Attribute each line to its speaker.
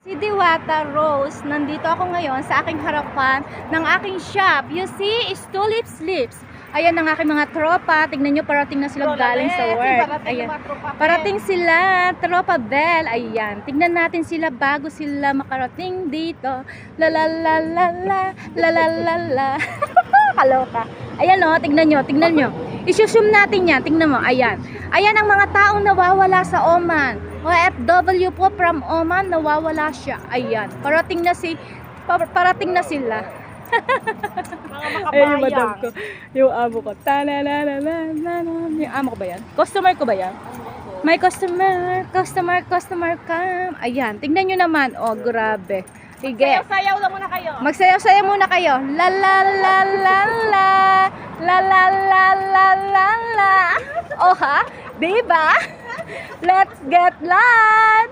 Speaker 1: Si Diwata Rose, nandito ako ngayon sa aking harapan ng aking shop. You see, is Tulip Slips. Ayan ang aking mga tropa. Tignan nyo, parating na sila galing sa work. Ayan. Parating sila, tropa Bell. Ayan. Tignan natin sila bago sila makarating dito. La la la la la, la la la la. Kaloka. Ayan o, tignan nyo. Isusum natin yan. Tignan mo, ayan. Ayan ang mga taong nawawala sa Oman. OFW po from Oman, nawawala siya. Ayan, parating na sila.
Speaker 2: Mga
Speaker 1: Ayun yung
Speaker 2: makabayan.
Speaker 1: madam ko. Yung amo ko. Yung amo ko ba yan? Customer ko ba yan? May customer come. Ayan, tingnan nyo naman. Oh, grabe. Sige.
Speaker 2: Sayaw lang muna kayo.
Speaker 1: Magsayaw-sayaw muna kayo. La la la la la. La la la la la la. Oh ha? Diba? Let's get loud!